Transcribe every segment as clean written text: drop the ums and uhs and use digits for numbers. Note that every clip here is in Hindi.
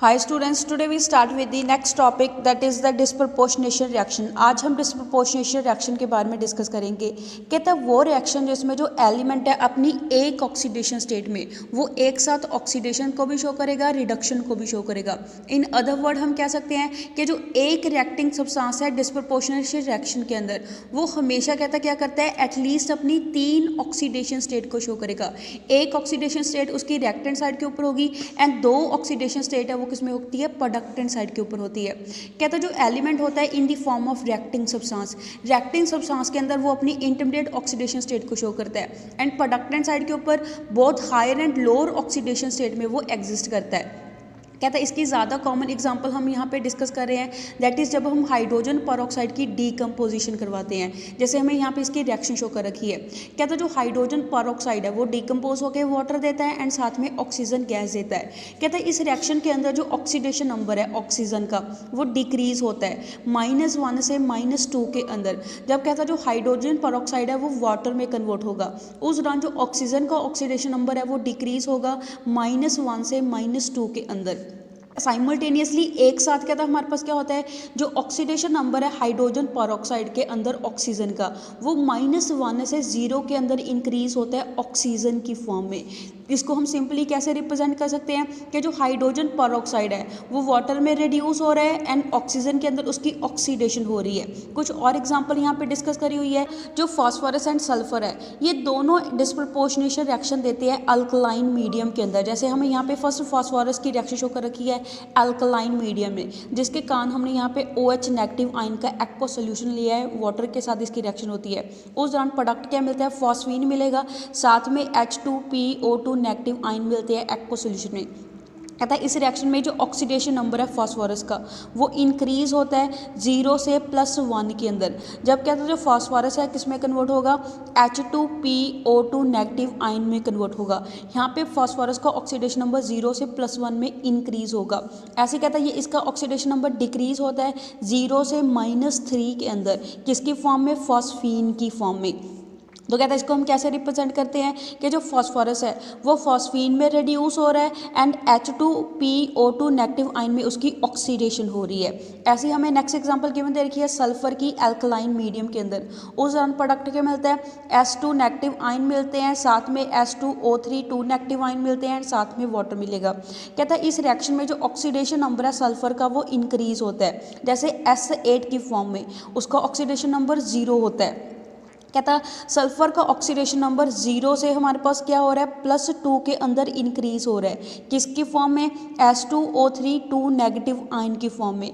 Hi students, today we start with the next topic that is the disproportionation reaction. आज हम डिस्प्रपोर्शनेशन रिएक्शन के बारे में डिस्कस करेंगे। कहता है वो रिएक्शन जिसमें जो एलिमेंट है अपनी एक ऑक्सीडेशन स्टेट में वो एक साथ ऑक्सीडेशन को भी शो करेगा, रिडक्शन को भी शो करेगा। इन अदर वर्ड हम कह सकते हैं कि जो एक रिएक्टिंग सब्सटेंस है डिस्प्रपोर्शनेशन रिएक्शन के अंदर, वो हमेशा कहता क्या करता है, एटलीस्ट अपनी 3 ऑक्सीडेशन स्टेट को शो करेगा। एक ऑक्सीडेशन स्टेट उसकी रिएक्टेंट साइड के ऊपर होगी एंड 2 ऑक्सीडेशन स्टेट है वो किसमें होती है, प्रोडक्टेंट साइड के ऊपर होती है। कहता है जो एलिमेंट होता है in the form of reacting substance के अंदर वो अपनी इंटरमीडिएट ऑक्सीडेशन स्टेट को शो करता है एंड प्रोडक्टेंट साइड के ऊपर both higher and lower oxidation state में वो एग्जिस्ट करता है। कहता है इसकी ज़्यादा कॉमन एग्जांपल हम यहाँ पे डिस्कस कर रहे हैं, दैट इज़ जब हम हाइड्रोजन परऑक्साइड की डीकम्पोजिशन करवाते हैं। जैसे हमें यहाँ पे इसकी रिएक्शन शो कर रखी है। कहता है जो हाइड्रोजन परऑक्साइड है वो डीकम्पोज होकर वाटर देता है एंड साथ में ऑक्सीजन गैस देता है। कहता है इस रिएक्शन के अंदर जो ऑक्सीडेशन नंबर है ऑक्सीजन का वो डिक्रीज होता है -1 से -2 के अंदर। जब कहता है जो हाइड्रोजन परऑक्साइड है वो वाटर में कन्वर्ट होगा, उस दौरान जो ऑक्सीजन का ऑक्सीडेशन नंबर है वो डिक्रीज होगा -1 से -2 के अंदर। साइमल्टेनियसली एक साथ कहता है हमारे पास क्या होता है, जो ऑक्सीडेशन नंबर है हाइड्रोजन परऑक्साइड के अंदर ऑक्सीजन का वो -1 से 0 के अंदर इंक्रीज होता है ऑक्सीजन की फॉर्म में। इसको हम सिंपली कैसे रिप्रेजेंट कर सकते हैं कि जो हाइड्रोजन परऑक्साइड है वो वाटर में रिड्यूस हो रहा है एंड ऑक्सीजन के अंदर उसकी ऑक्सीडेशन हो रही है। कुछ और एग्जांपल यहाँ पे डिस्कस करी हुई है। जो फास्फोरस एंड सल्फर है ये दोनों डिस्प्रपोर्शनेशन रिएक्शन देते हैं अल्कलाइन मीडियम के अंदर। जैसे हमें यहाँ पे फर्स्ट फास्फोरस की रिएक्शन शो कर रखी है अल्कलाइन मीडियम में, जिसके कारण हमने यहाँ पे OH नेगेटिव आयन का एक्वा सोल्यूशन लिया है, वाटर के साथ इसकी रिएक्शन होती है। उस दौरान प्रोडक्ट क्या मिलता है, फॉस्फीन मिलेगा, साथ में H2PO2 नेगेटिव आयन मिलते हैं एक्वा सोल्यूशन में। कहता है इस रिएक्शन में जो ऑक्सीडेशन नंबर है फास्फोरस का वो इंक्रीज होता है 0 से +1 के अंदर। जब कहता है जो फास्फोरस है किस में कन्वर्ट होगा, H2PO2 नेगेटिव आयन में कन्वर्ट होगा। यहाँ पे फास्फोरस का ऑक्सीडेशन नंबर 0 से +1 में इंक्रीज होगा। ऐसे कहता है ये इसका ऑक्सीडेशन नंबर डिक्रीज होता है 0 से -3 के अंदर, किसकी फॉर्म में, फॉस्फीन की फॉर्म में। तो कहता है इसको हम कैसे रिप्रेजेंट करते हैं कि जो फास्फोरस है वो फॉस्फीन में रिड्यूस हो रहा है एंड H2PO2 नेगेटिव आयन में उसकी ऑक्सीडेशन हो रही है। ऐसे ही हमें नेक्स्ट एग्जांपल गिवन दे रखी है सल्फर की अल्कलाइन मीडियम के अंदर। उस दौरान प्रोडक्ट क्या मिलता है, S2 नेगेटिव आयन मिलते हैं, साथ में S2O3 2 नेगेटिव आयन मिलते हैं एंड साथ में वाटर मिलेगा। कहता है इस रिएक्शन में जो ऑक्सीडेशन नंबर है सल्फर का वो इंक्रीज होता है। जैसे S8 की फॉर्म में उसका ऑक्सीडेशन नंबर 0 होता है। कहता सल्फर का ऑक्सीडेशन नंबर 0 से हमारे पास क्या हो रहा है, +2 के अंदर इंक्रीज हो रहा है, किसकी फॉर्म में, S2O3 2 नेगेटिव आयन की फॉर्म में।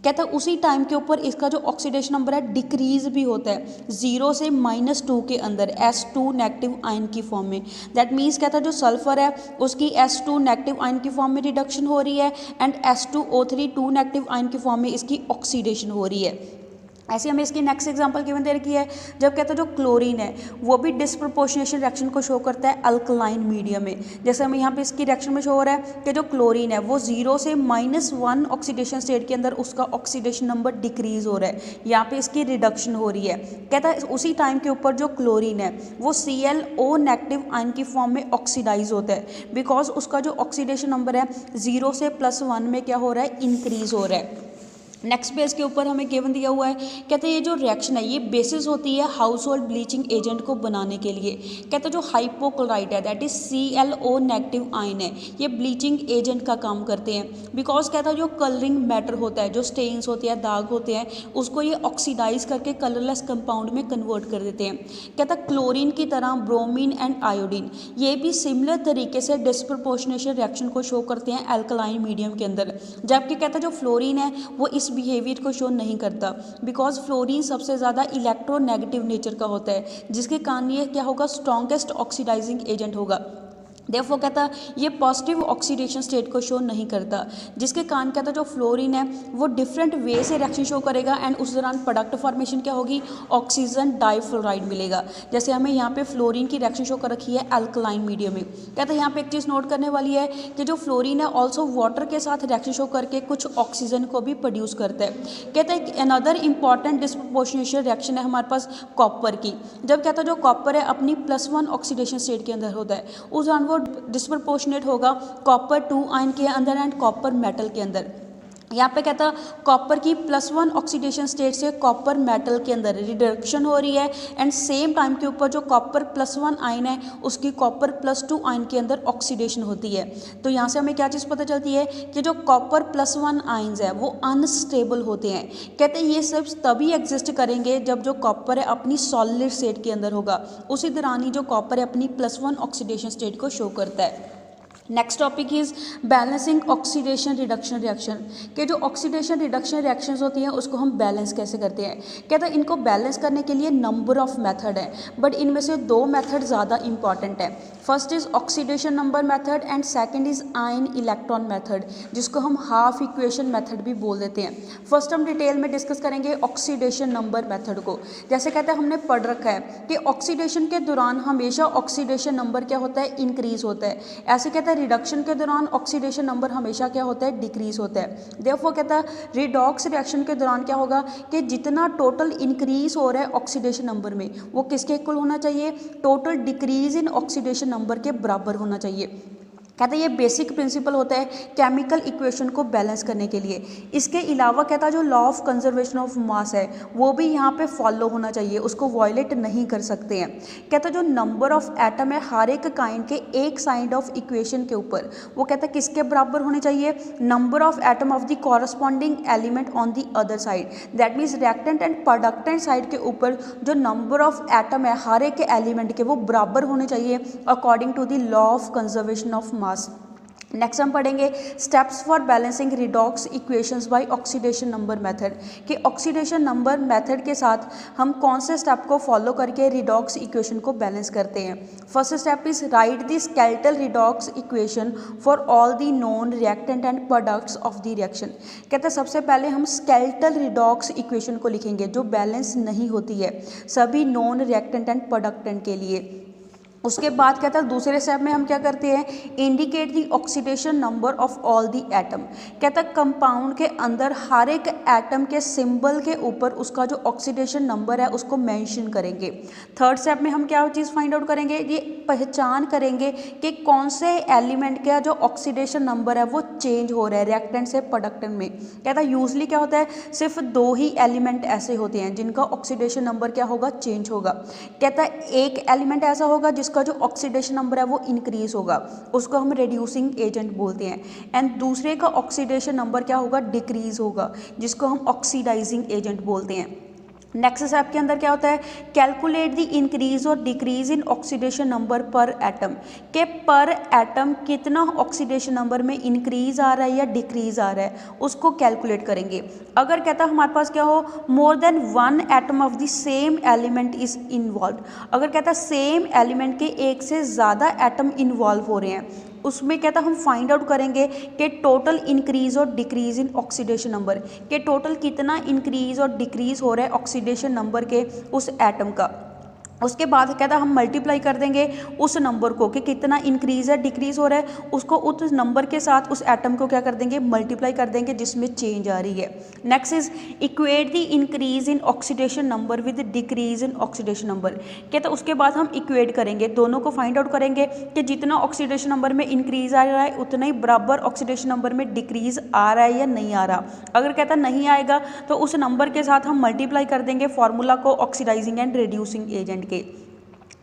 कहता है उसी टाइम के ऊपर इसका जो ऑक्सीडेशन नंबर है डिक्रीज भी होता है 0 से -2 के अंदर S2 नेगेटिव आयन की फॉर्म में। दैट मीन्स कहता है जो सल्फर है उसकी S2 नेगेटिव आयन की फॉर्म में रिडक्शन हो रही है एंड S2O3 2 नेगेटिव आयन की फॉर्म में इसकी ऑक्सीडेशन हो रही है। ऐसे हमें इसकी नेक्स्ट एग्जांपल गिवन दे रखी है। जब कहता है जो क्लोरीन है वो भी डिस्प्रपोर्शनेशन रिएक्शन को शो करता है अल्कलाइन मीडियम में। जैसे हमें यहाँ पे इसकी रिएक्शन में शो हो रहा है कि जो क्लोरीन है वो 0 से -1 ऑक्सीडेशन स्टेट के अंदर उसका ऑक्सीडेशन नंबर डिक्रीज हो रहा है, यहाँ पे इसकी रिडक्शन हो रही है। कहता है उसी टाइम के ऊपर जो क्लोरीन है वो ClO नेगेटिव आयन की फॉर्म में ऑक्सीडाइज होता है, बिकॉज उसका जो ऑक्सीडेशन नंबर है 0 से +1 में क्या हो रहा है, इंक्रीज हो रहा है। नेक्स्ट पेज के ऊपर हमें गिवन दिया हुआ है। कहते हैं ये जो रिएक्शन है ये बेसिस होती है हाउस होल्ड ब्लीचिंग एजेंट को बनाने के लिए। कहते हैं जो हाइपोक्लोराइड है that is ClO negative ion है, ये ब्लीचिंग एजेंट का काम करते हैं। बिकॉज कहता है जो कलरिंग मैटर होता है, जो स्टेन्स होते हैं, दाग होते हैं, उसको ये ऑक्सीडाइज करके कलरलेस कंपाउंड में कन्वर्ट कर देते हैं। कहता है क्लोरीन की तरह ब्रोमीन एंड आयोडीन ये भी सिमिलर तरीके से डिस्प्रपोर्शनेशन रिएक्शन को शो करते हैं अल्कलाइन मीडियम के अंदर। जबकि कहता है जो फ्लोरीन है वो इस बिहेवियर को शो नहीं करता, बिकॉज फ्लोरीन सबसे ज़्यादा इलेक्ट्रोनेगेटिव नेचर का होता है, जिसके कारण ये क्या होगा, स्ट्रॉन्गेस्ट ऑक्सीडाइजिंग एजेंट होगा। देयरफॉर कहता ये पॉजिटिव ऑक्सीडेशन स्टेट को शो नहीं करता, जिसके कारण कहता जो फ्लोरीन है वो डिफरेंट वे से रिएक्शन शो करेगा एंड उस दौरान प्रोडक्ट फॉर्मेशन क्या होगी, ऑक्सीजन डाइफ्लोराइड मिलेगा। जैसे हमें यहाँ पे फ्लोरीन की रिएक्शन शो कर रखी है अल्कलाइन मीडियम में। कहता है यहाँ पे एक चीज़ नोट करने वाली है कि जो फ्लोरीन है ऑल्सो वाटर के साथ रिएक्शन शो करके कुछ ऑक्सीजन को भी प्रोड्यूस करता है। कहता है अनदर इंपॉर्टेंट डिस्प्रपोर्शनेशन रिएक्शन है हमारे पास कॉपर की। जब कहता है जो कॉपर है अपनी +1 ऑक्सीडेशन स्टेट के अंदर होता है, उस दौरान वो डिस्प्रपोर्शनेट होगा कॉपर 2 आयन के अंदर एंड कॉपर मेटल के अंदर। यहाँ पे कहता कॉपर की +1 ऑक्सीडेशन स्टेट से कॉपर मेटल के अंदर रिडक्शन हो रही है एंड सेम टाइम के ऊपर जो कॉपर +1 आयन है उसकी कॉपर +2 आयन के अंदर ऑक्सीडेशन होती है। तो यहाँ से हमें क्या चीज़ पता चलती है कि जो कॉपर +1 आयन्स है वो अनस्टेबल होते हैं। कहते हैं ये सिर्फ तभी एग्जिस्ट करेंगे जब जो कॉपर है अपनी सॉलिड स्टेट के अंदर होगा, उसी दौरान ही जो कॉपर है अपनी +1 ऑक्सीडेशन स्टेट को शो करता है। Next topic is balancing oxidation reduction reaction के जो ऑक्सीडेशन रिडक्शन रिएक्शंस होती हैं उसको हम बैलेंस कैसे करते हैं। कहते हैं इनको बैलेंस करने के लिए नंबर ऑफ मेथड है, बट इनमें से 2 मेथड ज़्यादा इंपॉर्टेंट है। First is oxidation number method and second is ion electron method, जिसको हम हाफ इक्वेशन मेथड भी बोल देते हैं। फर्स्ट हम डिटेल में डिस्कस करेंगे ऑक्सीडेशन नंबर मेथड को। जैसे कहते हैं हमने पढ़ रखा है कि ऑक्सीडेशन के दौरान हमेशा ऑक्सीडेशन नंबर क्या होता है, इंक्रीज होता है। ऐसे कहते हैं रिडक्शन के दौरान ऑक्सीडेशन नंबर हमेशा क्या होता है, डिक्रीज होता है। देयरफॉर कहता है रिडॉक्स रिएक्शन के दौरान क्या होगा कि जितना टोटल इंक्रीज हो रहा है ऑक्सीडेशन नंबर में वो किसके इक्वल होना चाहिए, total decrease in oxidation number के बराबर होना चाहिए। कहता है ये बेसिक प्रिंसिपल होता है केमिकल इक्वेशन को बैलेंस करने के लिए। इसके अलावा कहता है जो लॉ ऑफ कंजर्वेशन ऑफ मास है वो भी यहाँ पे फॉलो होना चाहिए, उसको वॉयलेट नहीं कर सकते हैं। कहता है जो नंबर ऑफ एटम है हर एक काइंड के एक साइड ऑफ इक्वेशन के ऊपर वो कहता है किसके बराबर होने चाहिए, number of atom of the corresponding element on the other side. That means reactant and प्रोडक्टेंट side के ऊपर जो नंबर ऑफ एटम है हर एक एलिमेंट के वो बराबर होने चाहिए according to the law of conservation of mass. Next हम पढ़ेंगे steps for balancing redox equations by oxidation number method कि ऑक्सीडेशन नंबर मेथड के साथ हम कौन से स्टेप को फॉलो करके रिडॉक्स इक्वेशन को बैलेंस करते हैं। First step is right the skeletal redox equation for all the non reactant and products of the reaction. कहते हैं सबसे पहले हम स्केलेटल रिडॉक्स इक्वेशन को लिखेंगे जो बैलेंस नहीं होती है सभी नॉन रिएक्टेंट एंड प्रोडक्टेंट के लिए। उसके बाद कहता है दूसरे स्टेप में हम क्या करते हैं, indicate the oxidation number of all the atom. कहता है कंपाउंड के अंदर हर एक एटम के सिंबल के ऊपर उसका जो ऑक्सीडेशन नंबर है उसको मेंशन करेंगे। थर्ड स्टेप में हम क्या चीज़ फाइंड आउट करेंगे, ये पहचान करेंगे कि कौन से एलिमेंट का जो ऑक्सीडेशन नंबर है वो चेंज हो रहा है रिएक्टेंट से प्रोडक्टेंट में। कहता है यूजली क्या होता है सिर्फ 2 ही एलिमेंट ऐसे होते हैं जिनका ऑक्सीडेशन नंबर क्या होगा, चेंज होगा। कहता है एक एलिमेंट ऐसा होगा जिसका जो ऑक्सीडेशन नंबर है वो इंक्रीज होगा, उसको हम रिड्यूसिंग एजेंट बोलते हैं। एंड दूसरे का ऑक्सीडेशन नंबर क्या होगा, डिक्रीज होगा, जिसको हम ऑक्सीडाइजिंग एजेंट बोलते हैं। नेक्स्ट स्टेप के अंदर क्या होता है, कैलकुलेट द इंक्रीज और डिक्रीज इन ऑक्सीडेशन नंबर पर एटम के पर एटम कितना ऑक्सीडेशन नंबर में इंक्रीज आ रहा है या डिक्रीज आ रहा है उसको कैलकुलेट करेंगे। अगर कहता है हमारे पास क्या हो more than 1 atom of the same element is involve, अगर कहता है सेम एलिमेंट के एक से ज़्यादा एटम इन्वॉल्व हो रहे हैं उसमें कहता हम फाइंड आउट करेंगे कि टोटल इंक्रीज और डिक्रीज इन ऑक्सीडेशन नंबर के टोटल कितना इंक्रीज और डिक्रीज हो रहा है ऑक्सीडेशन नंबर के उस एटम का। उसके बाद कहता हम मल्टीप्लाई कर देंगे उस नंबर को कि कितना इंक्रीज है डिक्रीज हो रहा है उसको उस नंबर के साथ उस एटम को क्या कर देंगे, मल्टीप्लाई कर देंगे जिसमें चेंज आ रही है। Next is equate the increase in oxidation number with decrease in oxidation number. कहता उसके बाद हम इक्वेट करेंगे, दोनों को फाइंड आउट करेंगे कि जितना ऑक्सीडेशन नंबर में इंक्रीज आ रहा है उतना ही बराबर ऑक्सीडेशन नंबर में डिक्रीज आ रहा है या नहीं आ रहा। अगर कहता नहीं आएगा तो उस नंबर के साथ हम मल्टीप्लाई कर देंगे फॉर्मूला को ऑक्सीडाइजिंग एंड रिड्यूसिंग एजेंट के।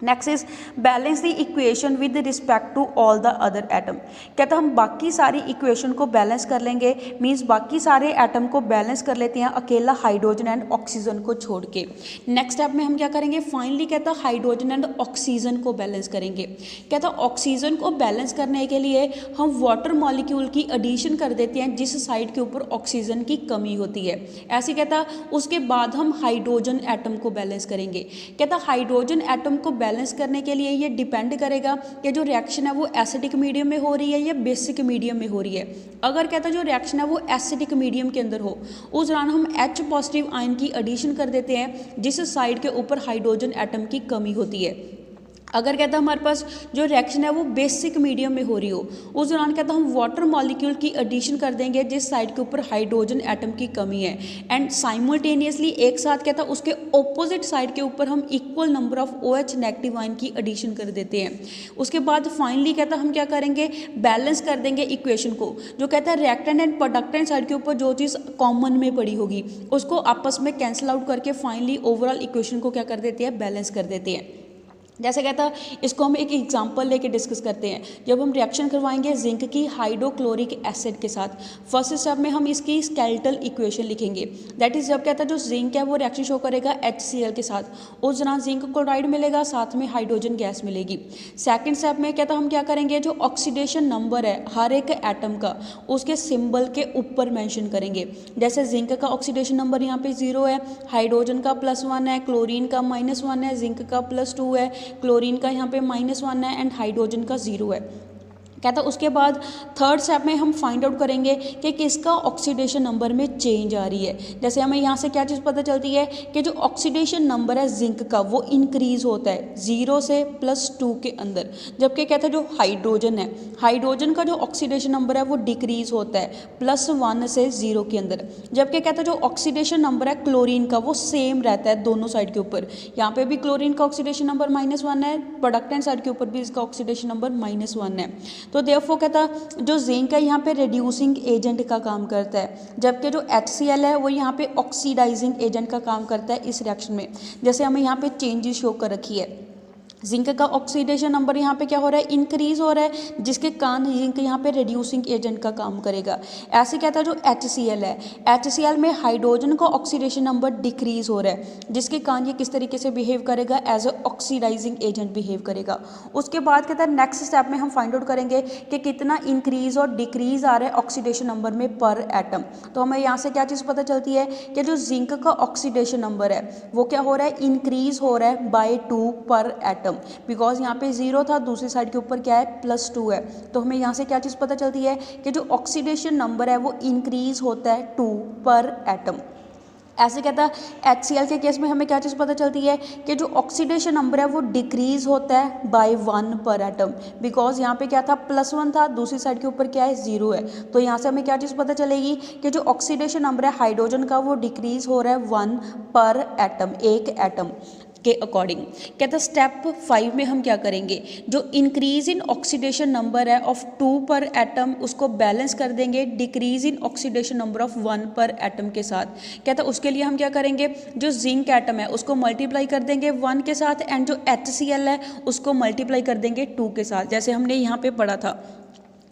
Next is balance the equation with respect to all the other atom. कहता हम बाकी सारी इक्वेशन को बैलेंस कर लेंगे, मीन्स बाकी सारे एटम को बैलेंस कर लेते हैं अकेला हाइड्रोजन एंड ऑक्सीजन को छोड़ के। नेक्स्ट स्टेप में हम क्या करेंगे, फाइनली कहता हाइड्रोजन एंड ऑक्सीजन को बैलेंस करेंगे। कहता ऑक्सीजन को बैलेंस करने के लिए हम वाटर मॉलिक्यूल की एडिशन कर देते हैं जिस साइड के ऊपर ऑक्सीजन की कमी होती है। ऐसे कहता उसके बाद हम हाइड्रोजन एटम को बैलेंस करेंगे। कहता हाइड्रोजन एटम को बैलेंस करने के लिए ये डिपेंड करेगा कि जो रिएक्शन है वो एसिडिक मीडियम में हो रही है या बेसिक मीडियम में हो रही है। अगर कहता जो रिएक्शन है वो एसिडिक मीडियम के अंदर हो उस दौरान हम H पॉजिटिव आयन की एडिशन कर देते हैं जिस साइड के ऊपर हाइड्रोजन एटम की कमी होती है। अगर कहता है हमारे पास जो रिएक्शन है वो बेसिक मीडियम में हो रही हो, उस दौरान कहता हम वाटर मॉलिक्यूल की एडिशन कर देंगे जिस साइड के ऊपर हाइड्रोजन एटम की कमी है, एंड साइमल्टेनियसली एक साथ कहता है उसके ऑपोजिट साइड के ऊपर हम equal number of OH negative ion की एडिशन कर देते हैं। उसके बाद फाइनली कहता हम क्या करेंगे, बैलेंस कर देंगे इक्वेशन को। जो कहता है रिएक्टेंट एंड प्रोडक्टेंट साइड के ऊपर जो चीज़ कॉमन में पड़ी होगी उसको आपस में कैंसिल आउट करके फाइनली ओवरऑल इक्वेशन को क्या कर देते हैं, बैलेंस कर देते हैं। जैसे कहता है इसको हम एक एग्जांपल लेके डिस्कस करते हैं। जब हम रिएक्शन करवाएंगे जिंक की हाइड्रोक्लोरिक एसिड के साथ, फर्स्ट स्टेप में हम इसकी स्केलेटल इक्वेशन लिखेंगे। दैट इज जब कहता है जो जिंक है वो रिएक्शन शो करेगा HCl के साथ, उस दौरान जिंक क्लोराइड मिलेगा, साथ में हाइड्रोजन गैस मिलेगी। सेकेंड स्टेप में कहता हम क्या करेंगे, जो ऑक्सीडेशन नंबर है हर एक एटम का उसके सिंबल के ऊपर मेंशन करेंगे। जैसे जिंक का ऑक्सीडेशन नंबर यहाँ पे 0 है, हाइड्रोजन का +1 है, क्लोरीन का -1 है, जिंक का +2 है, क्लोरीन का यहाँ पे -1 है एंड हाइड्रोजन का 0 है। कहता उसके बाद थर्ड स्टेप में हम फाइंड आउट करेंगे कि किसका ऑक्सीडेशन नंबर में चेंज आ रही है। जैसे हमें यहाँ से क्या चीज़ पता चलती है कि जो ऑक्सीडेशन नंबर है जिंक का वो इंक्रीज होता है 0 से +2 के अंदर, जबकि कहता है जो हाइड्रोजन है, हाइड्रोजन का जो ऑक्सीडेशन नंबर है वो डिक्रीज होता है +1 से 0 के अंदर, जबकि कहता है जो ऑक्सीडेशन नंबर है क्लोरीन का वो सेम रहता है दोनों साइड के ऊपर। यहाँ पे भी क्लोरीन का ऑक्सीडेशन नंबर -1 है, प्रोडक्टेंट साइड के ऊपर भी इसका ऑक्सीडेशन नंबर -1 है। तो देयरफॉर कहता जो जिंक है यहाँ पे रिड्यूसिंग एजेंट का काम करता है, जबकि जो HCl है वो यहाँ पे ऑक्सीडाइजिंग एजेंट का काम करता है इस रिएक्शन में। जैसे हमें यहाँ पे चेंजेस शो कर रखी है, जिंक का ऑक्सीडेशन नंबर यहाँ पे क्या हो रहा है, इंक्रीज हो रहा है, जिसके कारण जिंक यहाँ पे रिड्यूसिंग एजेंट का काम करेगा। ऐसे कहता है जो HCl है, HCl में हाइड्रोजन का ऑक्सीडेशन नंबर डिक्रीज हो रहा है, जिसके कारण ये किस तरीके से बिहेव करेगा, as a oxidising agent behave करेगा। उसके बाद कहता है नेक्स्ट स्टेप में हम फाइंड आउट करेंगे कि कितना इंक्रीज और डिक्रीज आ रहा है ऑक्सीडेशन नंबर में पर एटम। तो हमें यहाँ से क्या चीज़ पता चलती है कि जो जिंक का ऑक्सीडेशन नंबर है वो क्या हो रहा है, इंक्रीज हो रहा है बाय 2 पर एटम, बिकॉज यहाँ पे 0 था, दूसरी साइड के ऊपर क्या है +2 है। तो हमें यहाँ से क्या चीज़ पता चलती है कि जो ऑक्सीडेशन नंबर है वो इंक्रीज होता है 2 पर एटम। ऐसे कहता है HCl के केस में हमें क्या चीज़ पता चलती है कि जो ऑक्सीडेशन नंबर है वो डिक्रीज होता है बाय 1 पर एटम, बिकॉज यहाँ पे क्या था +1 था, दूसरी साइड के ऊपर क्या है 0 है। तो यहाँ से हमें क्या चीज़ पता चलेगी कि जो ऑक्सीडेशन नंबर है हाइड्रोजन का वो डिक्रीज हो रहा है 1 पर एटम, एक एटम के अकॉर्डिंग। कहता स्टेप 5 में हम क्या करेंगे, जो इंक्रीज इन ऑक्सीडेशन नंबर है ऑफ 2 पर एटम उसको बैलेंस कर देंगे decrease in oxidation number of 1 पर एटम के साथ। कहता उसके लिए हम क्या करेंगे, जो जिंक एटम है उसको मल्टीप्लाई कर देंगे 1 के साथ, एंड जो HCl है उसको मल्टीप्लाई कर देंगे 2 के साथ, जैसे हमने यहाँ पे पढ़ा था।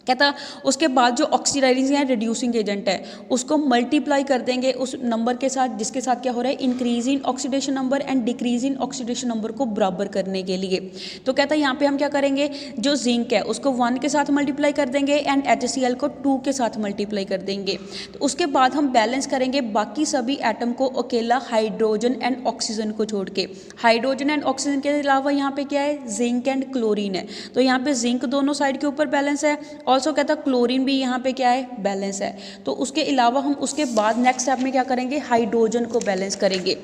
कहता उसके बाद जो ऑक्सीडाइजिंग या रिड्यूसिंग एजेंट है उसको मल्टीप्लाई कर देंगे उस नंबर के साथ जिसके साथ क्या हो रहा है, increase in oxidation number and decrease in oxidation number को बराबर करने के लिए। तो कहता है यहाँ पे हम क्या करेंगे, जो जिंक है उसको 1 के साथ मल्टीप्लाई कर देंगे एंड HCl को 2 के साथ मल्टीप्लाई कर देंगे। तो उसके बाद हम बैलेंस करेंगे बाकी सभी एटम को अकेला हाइड्रोजन एंड ऑक्सीजन को छोड़ के। हाइड्रोजन एंड ऑक्सीजन के अलावा यहाँ पे क्या है, जिंक एंड क्लोरीन है। तो यहाँ पे जिंक दोनों साइड के ऊपर बैलेंस है, ऑल्सो कहता क्लोरीन भी यहाँ पे क्या है, बैलेंस है। तो उसके अलावा हम उसके बाद नेक्स्ट स्टेप में क्या करेंगे, हाइड्रोजन को बैलेंस करेंगे।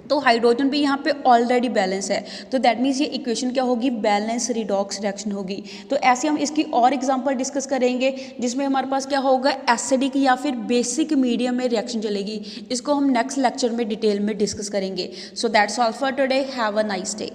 तो हाइड्रोजन भी यहाँ पे ऑलरेडी बैलेंस है, तो दैट मीन्स ये इक्वेशन क्या होगी, बैलेंस रिडॉक्स रिएक्शन होगी। तो ऐसे हम इसकी और एग्जांपल डिस्कस करेंगे जिसमें हमारे पास क्या होगा, एसिडिक या फिर बेसिक मीडियम में रिएक्शन चलेगी। इसको हम नेक्स्ट लेक्चर में डिटेल में डिस्कस करेंगे। So that's all for today, have a nice day.